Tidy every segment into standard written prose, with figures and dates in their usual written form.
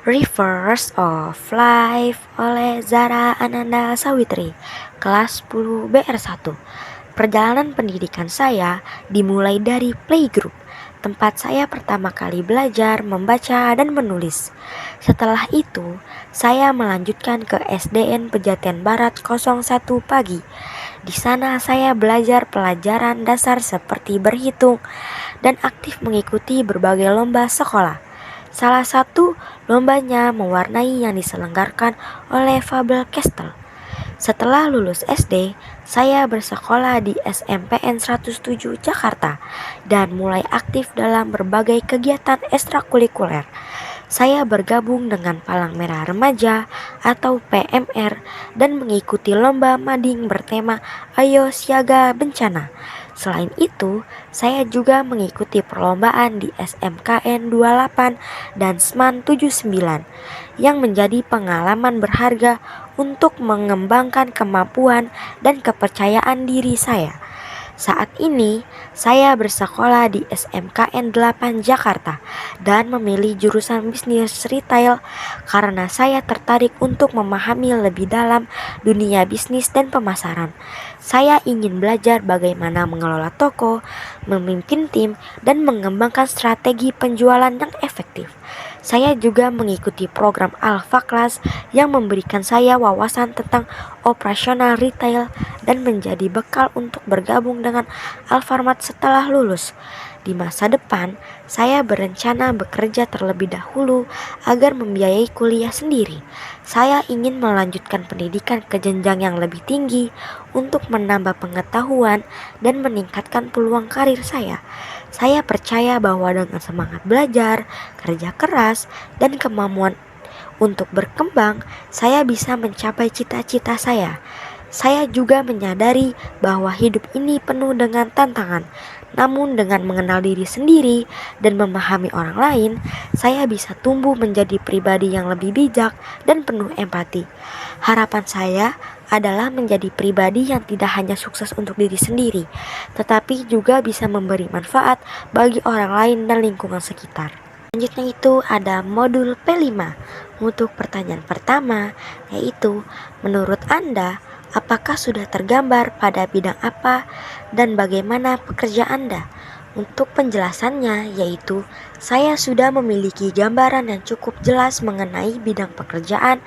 Rivers of Life oleh Zara Ananda Sawitri, kelas 10 BR1. Perjalanan pendidikan saya dimulai dari playgroup, tempat saya pertama kali belajar membaca dan menulis. Setelah itu, saya melanjutkan ke SDN Pejaten Barat 01 pagi. Di sana saya belajar pelajaran dasar seperti berhitung dan aktif mengikuti berbagai lomba sekolah. Salah satu lombanya mewarnai yang diselenggarakan oleh Faber-Castell. Setelah lulus SD, saya bersekolah di SMPN 107 Jakarta dan mulai aktif dalam berbagai kegiatan ekstrakurikuler. Saya bergabung dengan Palang Merah Remaja atau PMR dan mengikuti lomba mading bertema Ayo Siaga Bencana. Selain itu, saya juga mengikuti perlombaan di SMKN 28 dan SMAN 79 yang menjadi pengalaman berharga untuk mengembangkan kemampuan dan kepercayaan diri saya. Saat ini, saya bersekolah di SMKN 8 Jakarta dan memilih jurusan bisnis retail karena saya tertarik untuk memahami lebih dalam dunia bisnis dan pemasaran. Saya ingin belajar bagaimana mengelola toko, memimpin tim, dan mengembangkan strategi penjualan yang efektif. Saya juga mengikuti program Alpha Class yang memberikan saya wawasan tentang operasional retail dan menjadi bekal untuk bergabung dengan Alfamart setelah lulus. Di masa depan, saya berencana bekerja terlebih dahulu agar membiayai kuliah sendiri. Saya ingin melanjutkan pendidikan ke jenjang yang lebih tinggi untuk menambah pengetahuan dan meningkatkan peluang karir saya. Saya percaya bahwa dengan semangat belajar, kerja keras, dan kemampuan untuk berkembang, saya bisa mencapai cita-cita saya. Saya juga menyadari bahwa hidup ini penuh dengan tantangan. Namun dengan mengenal diri sendiri dan memahami orang lain, saya bisa tumbuh menjadi pribadi yang lebih bijak dan penuh empati. Harapan saya adalah menjadi pribadi yang tidak hanya sukses untuk diri sendiri, tetapi juga bisa memberi manfaat bagi orang lain dan lingkungan sekitar. Selanjutnya itu ada modul P5 untuk pertanyaan pertama, yaitu menurut Anda, apakah sudah tergambar pada bidang apa dan bagaimana pekerjaan Anda? Untuk penjelasannya yaitu saya sudah memiliki gambaran yang cukup jelas mengenai bidang pekerjaan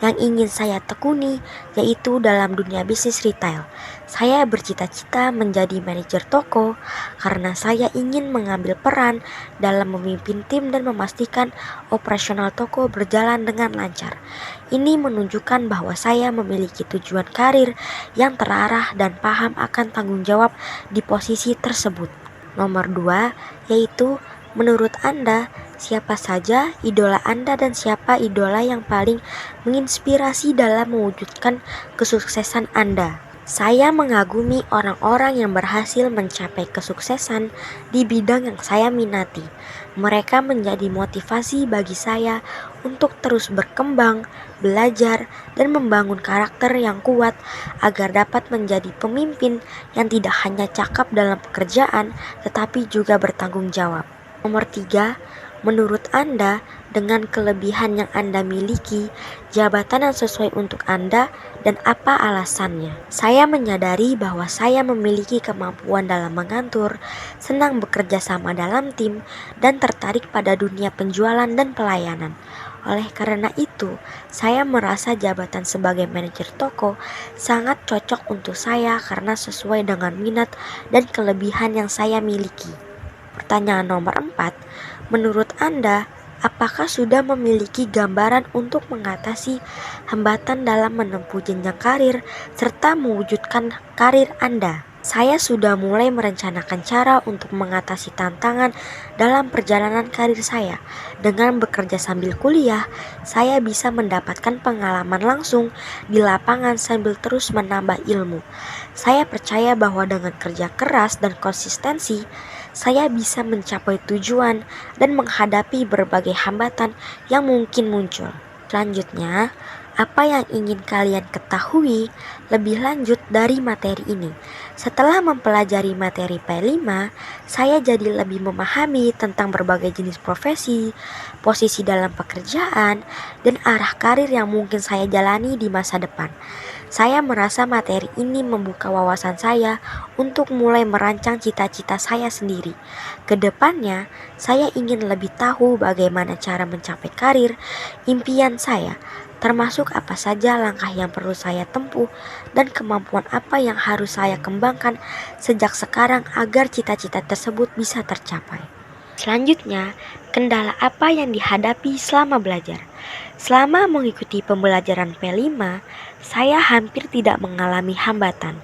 yang ingin saya tekuni, yaitu dalam dunia bisnis retail. Saya bercita-cita menjadi manajer toko karena saya ingin mengambil peran dalam memimpin tim dan memastikan operasional toko berjalan dengan lancar. Ini menunjukkan bahwa saya memiliki tujuan karir yang terarah dan paham akan tanggung jawab di posisi tersebut. Nomor 2, yaitu menurut Anda, siapa saja idola Anda dan siapa idola yang paling menginspirasi dalam mewujudkan kesuksesan Anda? Saya mengagumi orang-orang yang berhasil mencapai kesuksesan di bidang yang saya minati. Mereka menjadi motivasi bagi saya untuk terus berkembang, belajar, dan membangun karakter yang kuat agar dapat menjadi pemimpin yang tidak hanya cakap dalam pekerjaan tetapi juga bertanggung jawab. Nomor 3, menurut Anda, dengan kelebihan yang Anda miliki, jabatan yang sesuai untuk Anda dan apa alasannya? Saya menyadari bahwa saya memiliki kemampuan dalam mengatur, senang bekerja sama dalam tim, dan tertarik pada dunia penjualan dan pelayanan. Oleh karena itu, saya merasa jabatan sebagai manajer toko sangat cocok untuk saya karena sesuai dengan minat dan kelebihan yang saya miliki. Pertanyaan nomor 4, menurut Anda, apakah sudah memiliki gambaran untuk mengatasi hambatan dalam menempuh jenjang karir serta mewujudkan karir Anda? Saya sudah mulai merencanakan cara untuk mengatasi tantangan dalam perjalanan karir saya. Dengan bekerja sambil kuliah, saya bisa mendapatkan pengalaman langsung di lapangan sambil terus menambah ilmu. Saya percaya bahwa dengan kerja keras dan konsistensi, saya bisa mencapai tujuan dan menghadapi berbagai hambatan yang mungkin muncul. Selanjutnya, Apa yang ingin kalian ketahui lebih lanjut dari materi ini? Setelah mempelajari materi P5, saya jadi lebih memahami tentang berbagai jenis profesi, posisi dalam pekerjaan, dan arah karir yang mungkin saya jalani di masa depan. Saya merasa materi ini membuka wawasan saya untuk mulai merancang cita-cita saya sendiri. Kedepannya, saya ingin lebih tahu bagaimana cara mencapai karir impian saya, termasuk apa saja langkah yang perlu saya tempuh dan kemampuan apa yang harus saya kembangkan sejak sekarang agar cita-cita tersebut bisa tercapai. Selanjutnya, kendala apa yang dihadapi selama belajar? Selama mengikuti pembelajaran P5, saya hampir tidak mengalami hambatan.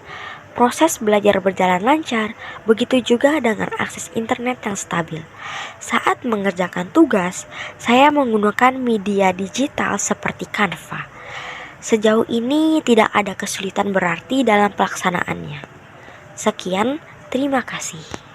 Proses belajar berjalan lancar, begitu juga dengan akses internet yang stabil. Saat mengerjakan tugas, saya menggunakan media digital seperti Canva. Sejauh ini tidak ada kesulitan berarti dalam pelaksanaannya. Sekian, terima kasih.